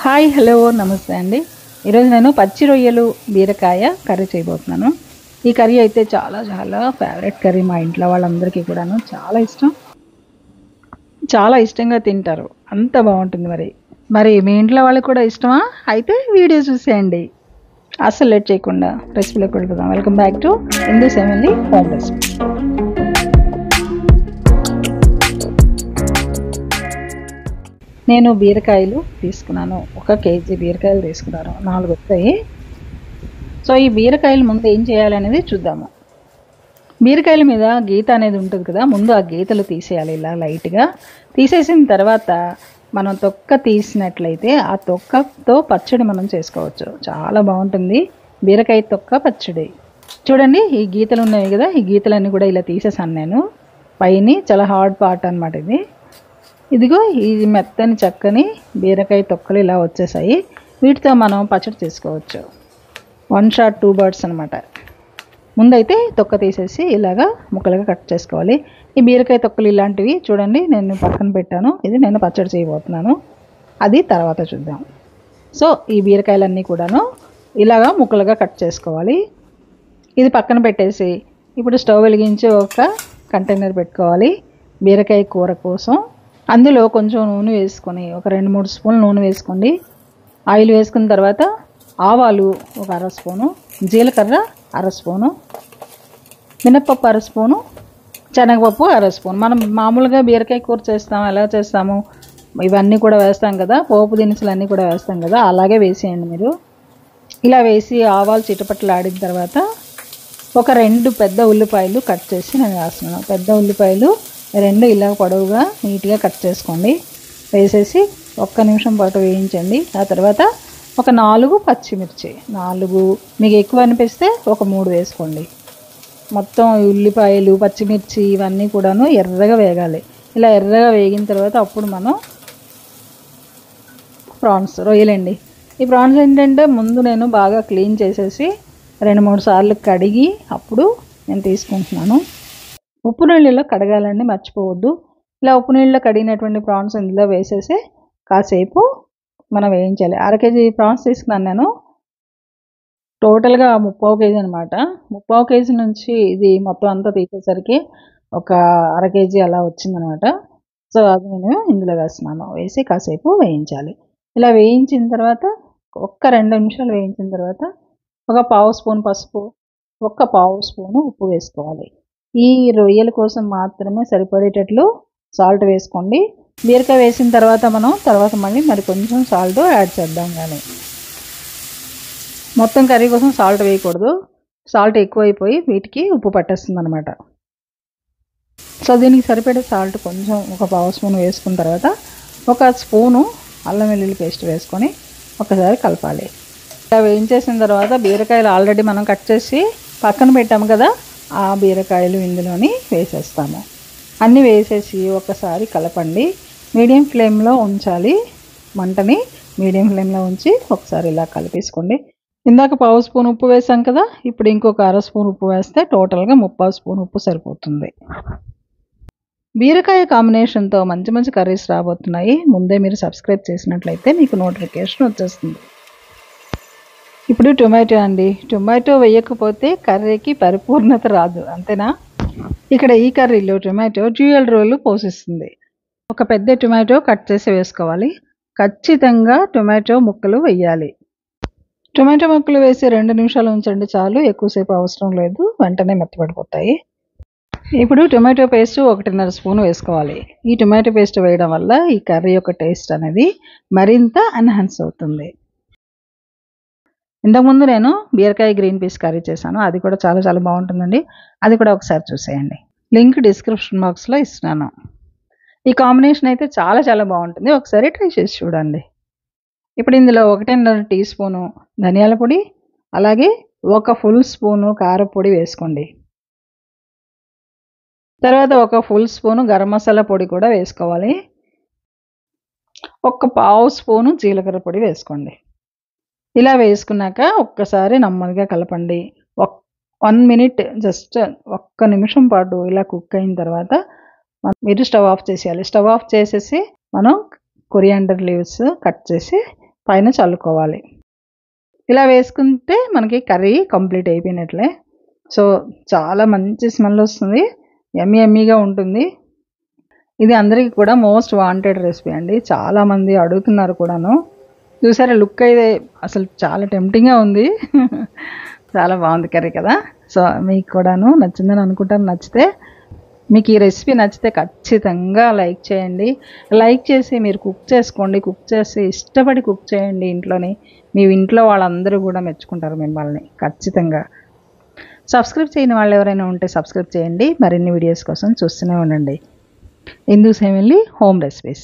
Hi hello నమస్తే అండి. ఈరోజు నేను పచ్చి రొయ్యలు బీరకాయ కర్రీ చేయబోతున్నాను. ఈ కర్రీ అయితే చాలా చాలా ఫేవరెట్ కర్రీ మా ఇంట్లో వాళ్ళందరికీ కూడాను చాలా ఇష్టంగా తింటారు. అంత బాగుంటుంది. మరి మీ ఇంట్లో వాళ్ళకి కూడా ఇష్టమా? అయితే వీడియో చూసేయండి. అస్సలు లేట్ చేయకుండా రెసిపీలోకి వెళ్ళిపోదాం. Welcome back to Hindu family home recipe. నేను బీరకాయలు తీసుకున్నాను. 1 కేజీ బీరకాయలు తీసుకున్నాను. 4 వస్తాయి. సో ఈ బీరకాయలు ముందు ఏం చేయాలనేది చూద్దాము. బీరకాయల మీద గీత అనేది ఉంటుంది కదా, ముందు ఆ గీతలు తీసేయాలి. ఇలా లైట్గా తీసేసిన తర్వాత మనం తొక్క తీసినట్లయితే ఆ తొక్కతో పచ్చడి మనం చేసుకోవచ్చు. చాలా బాగుంటుంది బీరకాయ తొక్క పచ్చడి. చూడండి, ఈ గీతలు ఉన్నాయి కదా, ఈ గీతలన్నీ కూడా ఇలా తీసేసాను నేను. పైన చాలా హార్డ్ పార్ట్ అనమాట ఇది. ఇదిగో ఈ మెత్తని చక్కని బీరకాయ తొక్కలు ఇలా వచ్చేసాయి. వీటితో మనం పచ్చడి చేసుకోవచ్చు. 1 షాట్ 2 బర్డ్స్ అనమాట. ముందైతే తొక్క తీసేసి ఇలాగా ముక్కలుగా కట్ చేసుకోవాలి. ఈ బీరకాయ తొక్కలు ఇలాంటివి చూడండి నేను పక్కన పెట్టాను. ఇది నేను పచ్చడి చేయబోతున్నాను, అది తర్వాత చూద్దాం. సో ఈ బీరకాయలన్నీ కూడాను ఇలాగా ముక్కలుగా కట్ చేసుకోవాలి. ఇది పక్కన పెట్టేసి ఇప్పుడు స్టవ్ వెలిగించి ఒక కంటైనర్ పెట్టుకోవాలి బీరకాయ కూర కోసం. అందులో కొంచెం నూనె వేసుకొని, ఒక 2-3 స్పూన్లు నూనె వేసుకోండి. ఆయిల్ వేసుకున్న తర్వాత ఆవాలు ఒక 1/2 స్పూను, జీలకర్ర 1/2 స్పూను, మినప్పప్పు 1/2 స్పూను, శనగపప్పు 1/2 స్పూన్. మనం మామూలుగా బీరకాయ కూర చేస్తాము, ఎలా చేస్తాము ఇవన్నీ కూడా వేస్తాం కదా, పోపు దినుసులు అన్నీ కూడా వేస్తాం కదా, అలాగే వేసేయండి మీరు. ఇలా వేసి ఆవాలు చిటపట్లు ఆడిన తర్వాత ఒక 2 పెద్ద ఉల్లిపాయలు కట్ చేసి నేను వేస్తున్నాను. పెద్ద ఉల్లిపాయలు 2 ఇలా పొడవుగా నీట్గా కట్ చేసుకోండి. వేసేసి 1 నిమిషం పాటు వేయించండి. ఆ తర్వాత ఒక 4 పచ్చిమిర్చి, 4 మీకు ఎక్కువ అనిపిస్తే ఒక 3 వేసుకోండి. మొత్తం ఉల్లిపాయలు పచ్చిమిర్చి ఇవన్నీ కూడాను ఎర్రగా వేగాలి. ఇలా ఎర్రగా వేగిన తర్వాత అప్పుడు మనం ప్రాన్స్ రొయ్యలండి. ఈ ప్రాన్స్ ఏంటంటే ముందు నేను బాగా క్లీన్ చేసేసి 2-3 సార్లు కడిగి అప్పుడు నేను తీసుకుంటున్నాను. ఉప్పు నీళ్ళలో కడగాలండి, మర్చిపోవద్దు. ఇలా ఉప్పు నీళ్ళలో కడిగినటువంటి ప్రాన్స్ ఇందులో వేసేసి కాసేపు మనం వేయించాలి. 1/2 కేజీ ప్రాన్స్ తీసుకున్నాను నేను. టోటల్గా 3/4 కేజీ అనమాట. 3/4 కేజీ నుంచి ఇది మొత్తం అంతా తీసేసరికి ఒక 1/2 కేజీ అలా వచ్చిందనమాట. సో అది నేను ఇందులో వేస్తున్నాను. వేసి కాసేపు వేయించాలి. ఇలా వేయించిన తర్వాత ఒక్క 2 నిమిషాలు వేయించిన తర్వాత ఒక 1/2 స్పూన్ పసుపు, ఒక 1/2 స్పూను ఉప్పు వేసుకోవాలి. ఈ రొయ్యల కోసం మాత్రమే సరిపడేటట్లు సాల్ట్ వేసుకోండి. బీరకాయ వేసిన తర్వాత మనం మళ్ళీ మరి కొంచెం సాల్ట్ యాడ్ చేద్దాం. కానీ మొత్తం కర్రీ కోసం సాల్ట్ వేయకూడదు. సాల్ట్ ఎక్కువైపోయి వీటికి ఉప్పు పట్టేస్తుంది అనమాట. సో దీనికి సరిపడే సాల్ట్ కొంచెం ఒక 1/2 స్పూన్ వేసుకున్న తర్వాత 1 స్పూను అల్లం వెల్లుల్లి పేస్ట్ వేసుకొని ఒకసారి కలపాలి. ఇలా వేయించేసిన తర్వాత బీరకాయలు ఆల్రెడీ మనం కట్ చేసి పక్కన పెట్టాము కదా, ఆ బీరకాయలు ఇందులోని వేసేస్తాము. అన్నీ వేసేసి ఒకసారి కలపండి. మీడియం ఫ్లేమ్లో ఉంచాలి. మంటని మీడియం ఫ్లేమ్లో ఉంచి ఒకసారి ఇలా కలిపేసుకోండి. ఇందాక 1/2 స్పూన్ ఉప్పు వేసాం కదా, ఇప్పుడు ఇంకొక 1/2 స్పూన్ ఉప్పు వేస్తే టోటల్గా 3/4 స్పూన్ ఉప్పు సరిపోతుంది. బీరకాయ కాంబినేషన్తో మంచి కర్రీస్ రాబోతున్నాయి. ముందే మీరు సబ్స్క్రైబ్ చేసినట్లయితే మీకు నోటిఫికేషన్ వచ్చేస్తుంది. ఇప్పుడు టొమాటో అండి. టొమాటో వేయకపోతే కర్రీకి పరిపూర్ణత రాదు, అంతేనా? ఇక్కడ ఈ కర్రీలో టొమాటో డ్యూయల్ రోల్ పోషిస్తుంది. ఒక పెద్ద టొమాటో కట్ చేసి వేసుకోవాలి. ఖచ్చితంగా టొమాటో ముక్కలు వేయాలి. టొమాటో ముక్కలు వేసి 2 నిమిషాలు ఉంచండి చాలు, ఎక్కువసేపు అవసరం లేదు, వెంటనే మెత్తబడిపోతాయి. ఇప్పుడు టొమాటో పేస్ట్ 1.5 స్పూన్ వేసుకోవాలి. ఈ టొమాటో పేస్ట్ వేయడం వల్ల ఈ కర్రీ యొక్క టేస్ట్ అనేది మరింత ఎన్హాన్స్ అవుతుంది. ఇంతకుముందు నేను బీరకాయ గ్రీన్ పీస్ కర్రీ చేశాను, అది కూడా చాలా బాగుంటుందండి. అది కూడా ఒకసారి చూసేయండి. లింక్ డిస్క్రిప్షన్ బాక్స్లో ఇస్తున్నాను. ఈ కాంబినేషన్ అయితే చాలా బాగుంటుంది. ఒకసారి ట్రై చేసి చూడండి. ఇప్పుడు ఇందులో 1.5 టీ స్పూను ధనియాల పొడి, అలాగే 1 ఫుల్ స్పూను కారపొడి వేసుకోండి. తర్వాత 1 ఫుల్ స్పూను గరం మసాలా పొడి కూడా వేసుకోవాలి. 1/2 స్పూను జీలకర్ర పొడి వేసుకోండి. ఇలా వేసుకున్నాక ఒక్కసారి నెమ్మదిగా కలపండి. 1 మినిట్, జస్ట్ 1 నిమిషం పాటు ఇలా కుక్ అయిన తర్వాత మీరు స్టవ్ ఆఫ్ చేసేయాలి. స్టవ్ ఆఫ్ చేసేసి మనం కొరియాండర్ లీవ్స్ కట్ చేసి పైన చల్లుకోవాలి. ఇలా వేసుకుంటే మనకి కర్రీ కంప్లీట్ అయిపోయినట్లే. సో చాలా మంచి స్మెల్ వస్తుంది, యమ్మీ యమ్మీగా ఉంటుంది. ఇది అందరికీ కూడా మోస్ట్ వాంటెడ్ రెసిపీ అండి, చాలామంది అడుగుతున్నారు కూడాను. చూసారా లుక్ అయితే అసలు చాలా టెంప్టింగ్గా ఉంది. చాలా బాగుంది కర్రీ కదా. సో మీకు కూడాను నచ్చిందని అనుకుంటాను. నచ్చితే మీకు ఈ రెసిపీ నచ్చితే ఖచ్చితంగా లైక్ చేయండి. లైక్ చేసి మీరు కుక్ చేసుకోండి. కుక్ చేసి ఇష్టపడి కుక్ చేయండి ఇంట్లోని. మీ ఇంట్లో వాళ్ళందరూ కూడా మెచ్చుకుంటారు మిమ్మల్ని ఖచ్చితంగా. సబ్స్క్రైబ్ చేయని వాళ్ళు ఎవరైనా ఉంటే సబ్స్క్రైబ్ చేయండి. మరిన్ని వీడియోస్ కోసం చూస్తూనే ఉండండి. ఇందు సెమిలి హోమ్ రెసిపీస్.